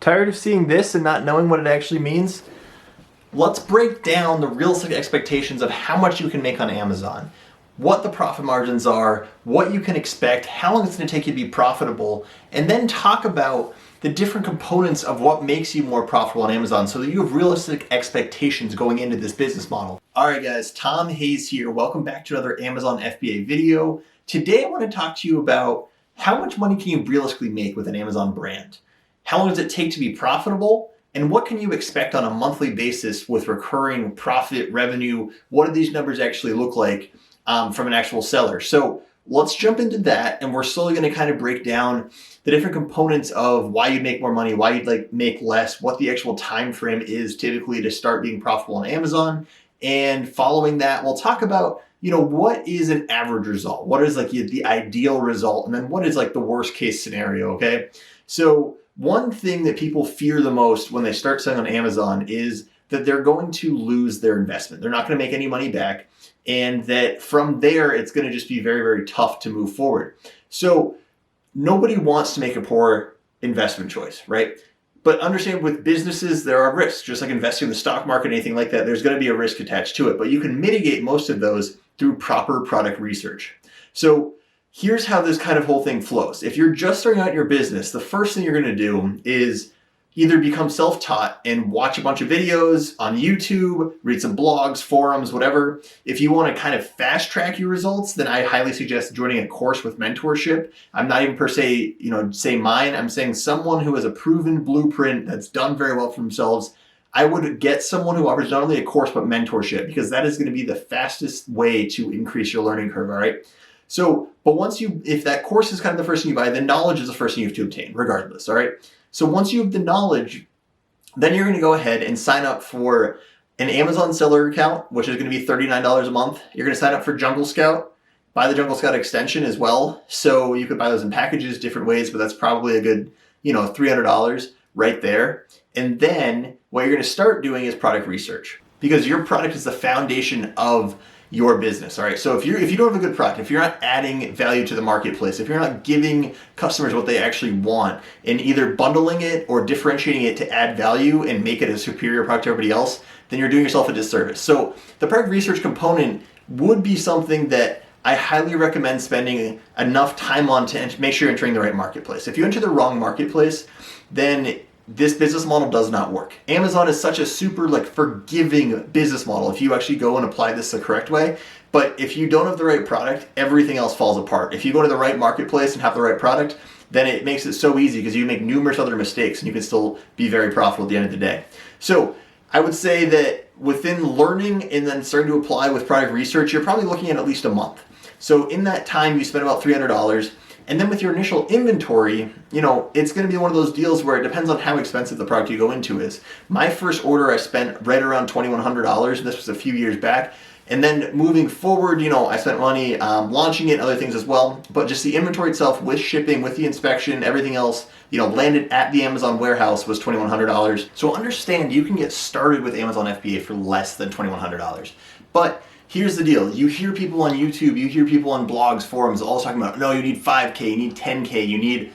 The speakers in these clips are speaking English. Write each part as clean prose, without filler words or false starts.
Tired of seeing this and not knowing what it actually means? Let's break down the realistic expectations of how much you can make on Amazon, what the profit margins are, what you can expect, how long it's going to take you to be profitable, and then talk about the different components of what makes you more profitable on Amazon so that you have realistic expectations going into this business model. All right guys, Tom Hayes here. Welcome back to another Amazon FBA video. Today I want to talk to you about how much money can you realistically make with an Amazon brand? How long does it take to be profitable? And what can you expect on a monthly basis with recurring profit, revenue? What do these numbers actually look like from an actual seller? So let's jump into that, and we're slowly going to kind of break down the different components of why you make more money, why you'd make less, what the actual time frame is typically to start being profitable on Amazon. And following that, we'll talk about, what is an average result? What is the ideal result? And then what is the worst case scenario, okay? So one thing that people fear the most when they start selling on Amazon is that they're going to lose their investment. They're not going to make any money back. And that from there, it's going to just be very, very tough to move forward. So nobody wants to make a poor investment choice, right? But understand with businesses, there are risks. Just like investing in the stock market, anything like that, there's going to be a risk attached to it. But you can mitigate most of those through proper product research. So here's how this kind of whole thing flows. If you're just starting out your business, the first thing you're going to do is either become self-taught and watch a bunch of videos on YouTube, read some blogs, forums, whatever. If you want to kind of fast track your results, then I highly suggest joining a course with mentorship. I'm not even per se, say mine. I'm saying someone who has a proven blueprint that's done very well for themselves. I would get someone who offers not only a course, but mentorship, because that is going to be the fastest way to increase your learning curve, all right? So, but if that course is kind of the first thing you buy, then knowledge is the first thing you have to obtain, regardless, all right? So once you have the knowledge, then you're going to go ahead and sign up for an Amazon seller account, which is going to be $39 a month. You're going to sign up for Jungle Scout, buy the Jungle Scout extension as well. So you could buy those in packages, different ways, but that's probably a good, $300 right there. And then what you're going to start doing is product research, because your product is the foundation of your business. All right. So if you don't have a good product, if you're not adding value to the marketplace, if you're not giving customers what they actually want and either bundling it or differentiating it to add value and make it a superior product to everybody else, then you're doing yourself a disservice. So the product research component would be something that I highly recommend spending enough time on to make sure you're entering the right marketplace. If you enter the wrong marketplace, then this business model does not work. Amazon is such a super forgiving business model if you actually go and apply this the correct way. But if you don't have the right product, everything else falls apart. If you go to the right marketplace and have the right product, then it makes it so easy because you make numerous other mistakes and you can still be very profitable at the end of the day. So I would say that within learning and then starting to apply with product research, you're probably looking at least a month. So in that time, you spend about $300. And then with your initial inventory, it's going to be one of those deals where it depends on how expensive the product you go into is. My first order, I spent right around $2,100, and this was a few years back. And then moving forward, I spent money launching it and other things as well. But just the inventory itself with shipping, with the inspection, everything else, landed at the Amazon warehouse was $2,100. So understand you can get started with Amazon FBA for less than $2,100. But here's the deal. You hear people on YouTube, you hear people on blogs, forums, all talking about, no, you need 5K, you need 10K, you need,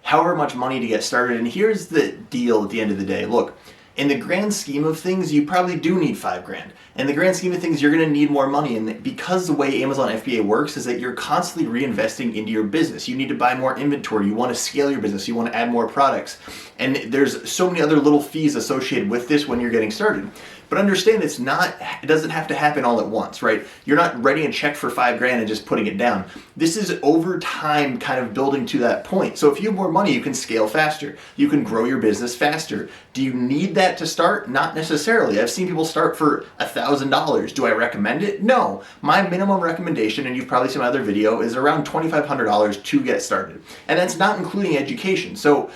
however much money to get started. And here's the deal at the end of the day. Look, in the grand scheme of things, you probably do need $5,000. In the grand scheme of things, you're going to need more money. And because the way Amazon FBA works is that you're constantly reinvesting into your business. You need to buy more inventory. You want to scale your business. You want to add more products. And there's so many other little fees associated with this when you're getting started. But understand it doesn't have to happen all at once, right? You're not writing a check for $5,000 and just putting it down. This is over time kind of building to that point. So if you have more money, you can scale faster. You can grow your business faster. Do you need that to start? Not necessarily. I've seen people start for $1,000. Do I recommend it? No. My minimum recommendation, and you've probably seen my other video, is around $2,500 to get started. And that's not including education. So,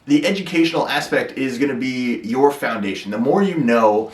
the educational aspect is going to be your foundation. The more you know,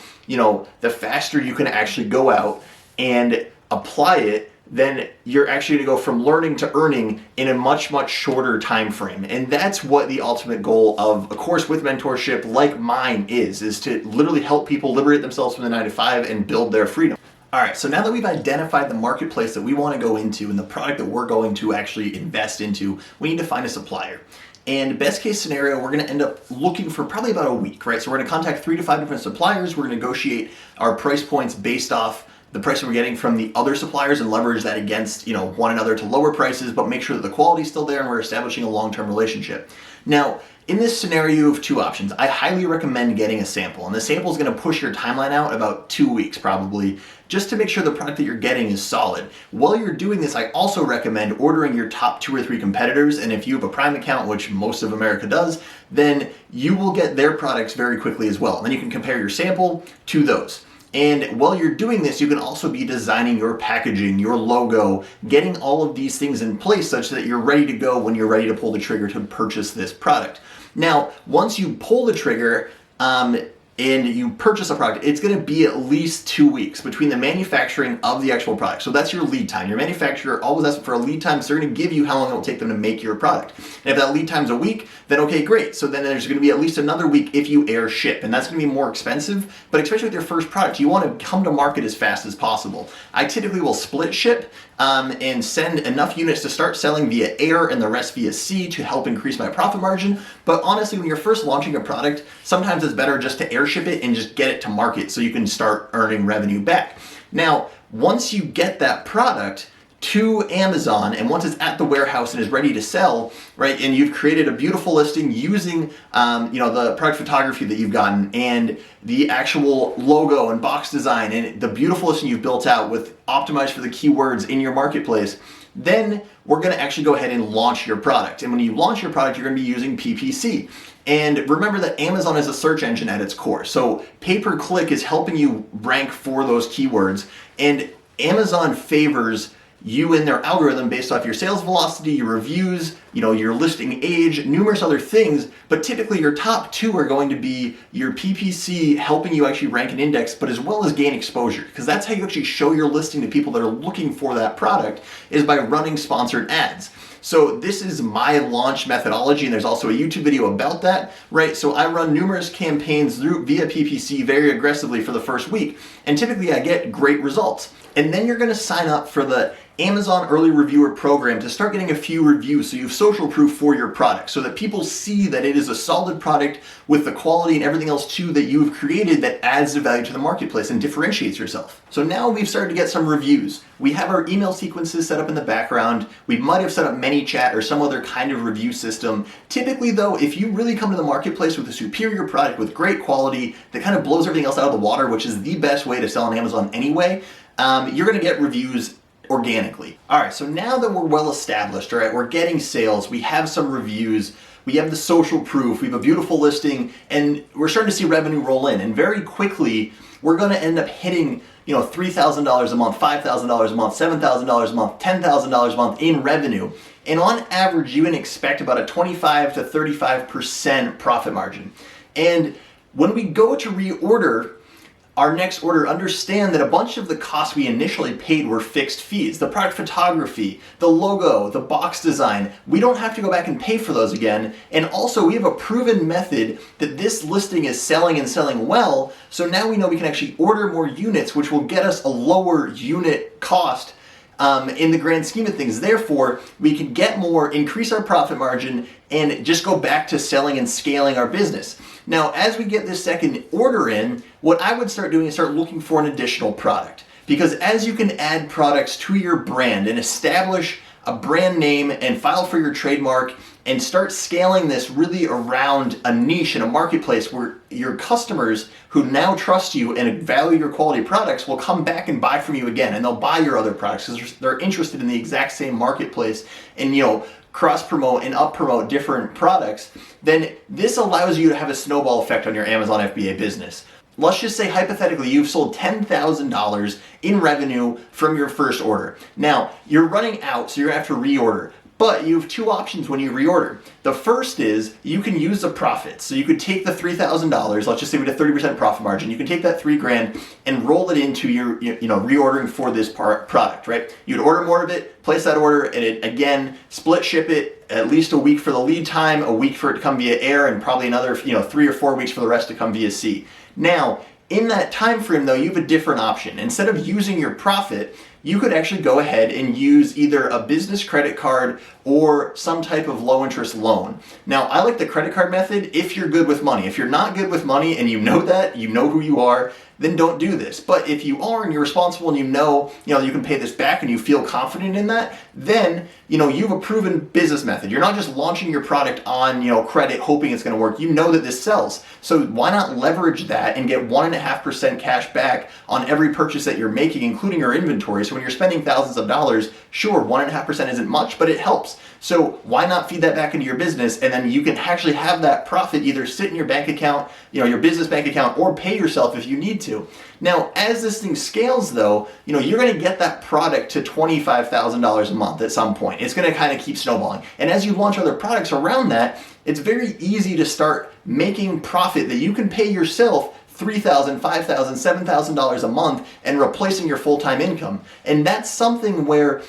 the faster you can actually go out and apply it, then you're actually going to go from learning to earning in a much, much shorter time frame. And that's what the ultimate goal of a course with mentorship like mine is to literally help people liberate themselves from the 9-to-5 and build their freedom. All right, so now that we've identified the marketplace that we want to go into and the product that we're going to actually invest into, we need to find a supplier. And best case scenario, we're gonna end up looking for probably about a week, right? So we're gonna contact 3 to 5 different suppliers. We're gonna negotiate our price points based off the price we're getting from the other suppliers and leverage that against, one another to lower prices, but make sure that the quality's still there and we're establishing a long-term relationship. Now, in this scenario, you have two options. I highly recommend getting a sample, and the sample is going to push your timeline out about 2 weeks probably, just to make sure the product that you're getting is solid. While you're doing this, I also recommend ordering your top 2 or 3 competitors, and if you have a Prime account, which most of America does, then you will get their products very quickly as well. And then you can compare your sample to those. And while you're doing this, you can also be designing your packaging, your logo, getting all of these things in place such that you're ready to go when you're ready to pull the trigger to purchase this product. Now, once you pull the trigger and you purchase a product, it's gonna be at least 2 weeks between the manufacturing of the actual product. So that's your lead time. Your manufacturer always asks for a lead time, so they're gonna give you how long it will take them to make your product. And if that lead time's a week, then okay, great. So then there's gonna be at least another week if you air ship, and that's gonna be more expensive, but especially with your first product, you wanna come to market as fast as possible. I typically will split ship and send enough units to start selling via air and the rest via sea to help increase my profit margin. But honestly, when you're first launching a product, sometimes it's better just to air ship it and just get it to market so you can start earning revenue back. Now, once you get that product to Amazon and once it's at the warehouse and is ready to sell, right, and you've created a beautiful listing using the product photography that you've gotten and the actual logo and box design and the beautiful listing you've built out with optimized for the keywords in your marketplace, then we're going to actually go ahead and launch your product. And when you launch your product, you're going to be using PPC. And remember that Amazon is a search engine at its core. So pay-per-click is helping you rank for those keywords. And Amazon favors you in their algorithm based off your sales velocity, your reviews, your listing age, numerous other things, but typically your top 2 are going to be your PPC helping you actually rank an index, but as well as gain exposure, because that's how you actually show your listing to people that are looking for that product, is by running sponsored ads. So this is my launch methodology, and there's also a YouTube video about that, right? So I run numerous campaigns via PPC very aggressively for the first week, and typically I get great results. And then you're gonna sign up for the Amazon Early Reviewer program to start getting a few reviews so you have social proof for your product so that people see that it is a solid product with the quality and everything else too that you've created that adds the value to the marketplace and differentiates yourself. So now we've started to get some reviews. We have our email sequences set up in the background. We might have set up ManyChat or some other kind of review system. Typically though, if you really come to the marketplace with a superior product with great quality that kind of blows everything else out of the water, which is the best way to sell on Amazon anyway, you're gonna get reviews organically. All right, so now that we're well established, all right, we're getting sales, we have some reviews, we have the social proof, we have a beautiful listing, and we're starting to see revenue roll in. And very quickly, we're gonna end up hitting $3,000 a month, $5,000 a month, $7,000 a month, $10,000 a month in revenue. And on average, you can expect about a 25 to 35% profit margin. And when we go to reorder our next order, understand that a bunch of the costs we initially paid were fixed fees. The product photography, the logo, the box design, we don't have to go back and pay for those again. And also we have a proven method that this listing is selling and selling well. So now we know we can actually order more units, which will get us a lower unit cost in the grand scheme of things. Therefore, we can get more, increase our profit margin, and just go back to selling and scaling our business. Now, as we get this second order in, what I would start doing is start looking for an additional product. Because as you can add products to your brand and establish a brand name and file for your trademark and start scaling this really around a niche and a marketplace where your customers who now trust you and value your quality products will come back and buy from you again, and they'll buy your other products because they're interested in the exact same marketplace and cross promote and up promote different products, then this allows you to have a snowball effect on your Amazon FBA business. Let's just say hypothetically you've sold $10,000 in revenue from your first order. Now you're running out, so you're gonna have to reorder. But you have two options when you reorder. The first is you can use the profits. So you could take the $3,000, let's just say we did 30% profit margin. You can take that $3,000 and roll it into your, reordering for this product, right? You'd order more of it, place that order, and it again, split ship it at least a week for the lead time, a week for it to come via air, and probably another, 3 or 4 weeks for the rest to come via sea. Now, in that time frame though, you have a different option. Instead of using your profit, you could actually go ahead and use either a business credit card or some type of low interest loan. Now, I like the credit card method if you're good with money. If you're not good with money and you know that, you know who you are, then don't do this. But if you are and you're responsible and you know you can pay this back and you feel confident in that, then you have a proven business method. You're not just launching your product on credit hoping it's going to work. You know that this sells. So why not leverage that and get 1.5% cash back on every purchase that you're making, including your inventory. So when you're spending thousands of dollars, sure, 1.5% isn't much, but it helps. So why not feed that back into your business, and then you can actually have that profit either sit in your bank account, your business bank account, or pay yourself if you need to. Now, as this thing scales though, you're going to get that product to $25,000 a month at some point. It's going to kind of keep snowballing. And as you launch other products around that, it's very easy to start making profit that you can pay yourself $3,000, $5,000, $7,000 a month and replacing your full-time income. And that's something where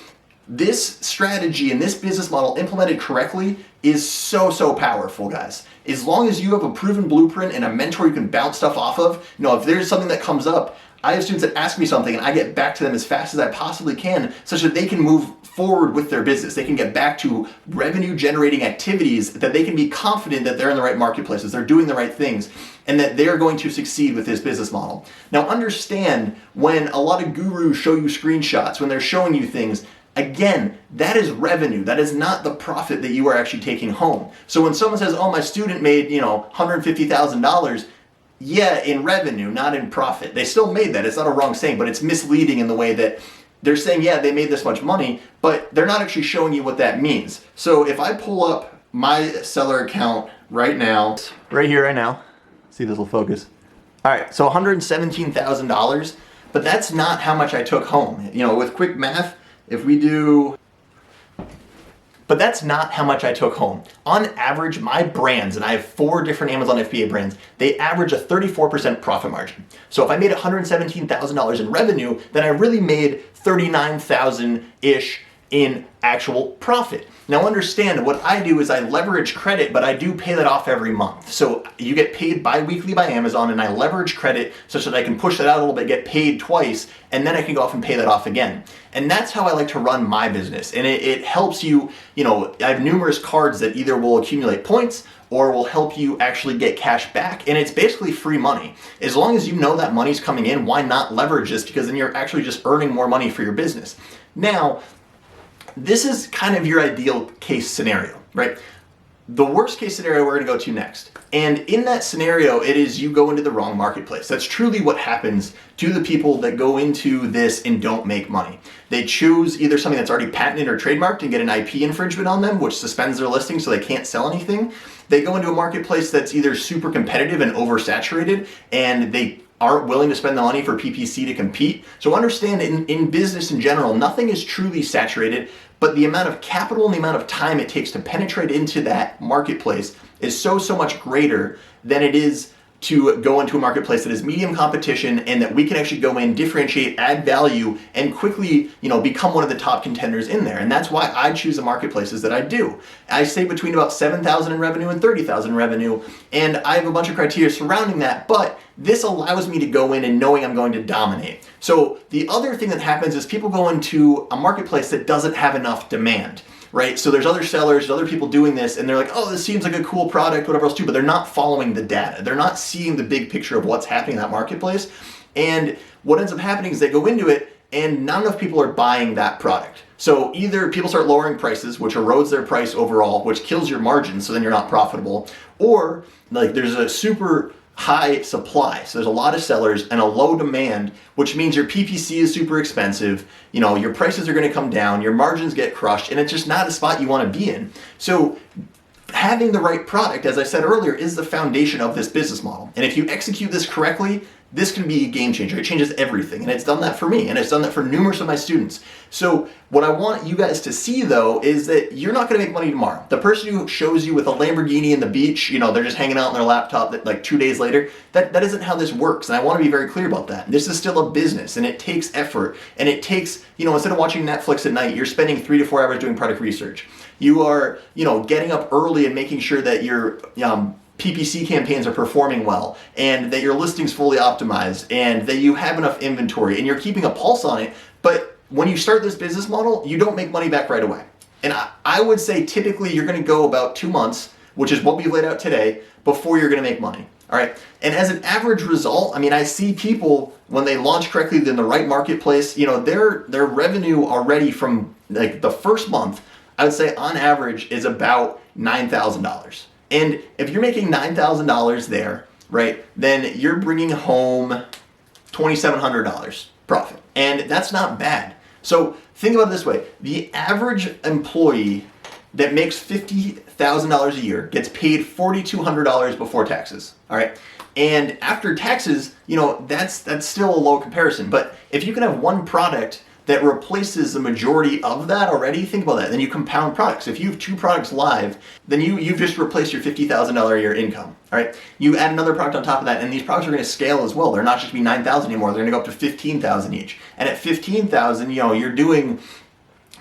this strategy and this business model implemented correctly is so powerful, guys. As long as you have a proven blueprint and a mentor you can bounce stuff off of, if there's something that comes up, I have students that ask me something and I get back to them as fast as I possibly can such that they can move forward with their business. They can get back to revenue generating activities that they can be confident that they're in the right marketplaces, they're doing the right things, and that they're going to succeed with this business model. Now understand, when a lot of gurus show you screenshots, when they're showing you things, again, that is revenue. That is not the profit that you are actually taking home. So when someone says, oh, my student made, $150,000, yeah, in revenue, not in profit. They still made that. It's not a wrong saying, but it's misleading in the way that they're saying, yeah, they made this much money, but they're not actually showing you what that means. So if I pull up my seller account right now, right here, right now, see if this will focus. All right, so $117,000, but that's not how much I took home. With quick math, if we do, but that's not how much I took home. On average, my brands, and I have 4 different Amazon FBA brands, they average a 34% profit margin. So if I made $117,000 in revenue, then I really made $39,000-ish in actual profit. Now understand, what I do is I leverage credit, but I do pay that off every month. So you get paid bi-weekly by Amazon, and I leverage credit such that I can push that out a little bit, get paid twice, and then I can go off and pay that off again. And that's how I like to run my business. And it helps you, I have numerous cards that either will accumulate points or will help you actually get cash back. And it's basically free money. As long as you know that money's coming in, why not leverage this? Because then you're actually just earning more money for your business. Now, this is kind of your ideal case scenario, right? The worst case scenario we're gonna go to next. And in that scenario, it is you go into the wrong marketplace. That's truly what happens to the people that go into this and don't make money. They choose either something that's already patented or trademarked and get an IP infringement on them, which suspends their listing so they can't sell anything. They go into a marketplace that's either super competitive and oversaturated, and they aren't willing to spend the money for PPC to compete. So understand, in business in general, nothing is truly saturated, but the amount of capital and the amount of time it takes to penetrate into that marketplace is so much greater than it is to go into a marketplace that is medium competition and that we can actually go in, differentiate, add value, and quickly, become one of the top contenders in there. And that's why I choose the marketplaces that I do. I say between about 7,000 in revenue and 30,000 in revenue, and I have a bunch of criteria surrounding that, but this allows me to go in and knowing I'm going to dominate. So the other thing that happens is people go into a marketplace that doesn't have enough demand. Right? So there's other sellers, there's other people doing this, and they're like, oh, this seems like a cool product, whatever else too, but they're not following the data. They're not seeing the big picture of what's happening in that marketplace. And what ends up happening is they go into it and not enough people are buying that product. So either people start lowering prices, which erodes their price overall, which kills your margins, so then you're not profitable, or like there's a super high supply. So there's a lot of sellers and a low demand, which means your PPC is super expensive. Your prices are going to come down, your margins get crushed, and it's just not a spot you want to be in. So having the right product, as I said earlier, is the foundation of this business model. And if you execute this correctly, this can be a game changer. It changes everything. And it's done that for me, and it's done that for numerous of my students. So what I want you guys to see though is that you're not gonna make money tomorrow. The person who shows you with a Lamborghini in the beach, they're just hanging out on their laptop that like 2 days later, that isn't how this works. And I wanna be very clear about that. This is still a business, and it takes effort, and it takes, instead of watching Netflix at night, you're spending 3 to 4 hours doing product research. You are, getting up early and making sure that your PPC campaigns are performing well, and that your listing's fully optimized, and that you have enough inventory, and you're keeping a pulse on it. But when you start this business model, you don't make money back right away. And I would say typically you're going to go about 2 months, which is what we laid out today, before you're going to make money. All right. And as an average result, I mean, I see people when they launch correctly in the right marketplace, you know, their revenue already from like the first month, I would say on average is about $9,000. And if you're making $9,000 there, right, then you're bringing home $2,700 profit. And that's not bad. So think about it this way. The average employee that makes $50,000 a year gets paid $4,200 before taxes. All right. And after taxes, you know, that's still a low comparison. But if you can have one product that replaces the majority of that already, think about that. Then you compound products. If you have 2 products live, then you've just replaced your $50,000 a year income. All right. You add another product on top of that, and these products are going to scale as well. They're not just going to be $9,000 anymore. They're going to go up to $15,000 each. And at $15,000, you know, you're doing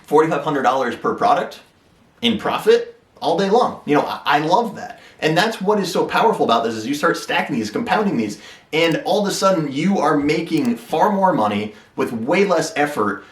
$4,500 per product in profit all day long. You know, I love that. And that's what is so powerful about this is you start stacking these, compounding these, and all of a sudden you are making far more money with way less effort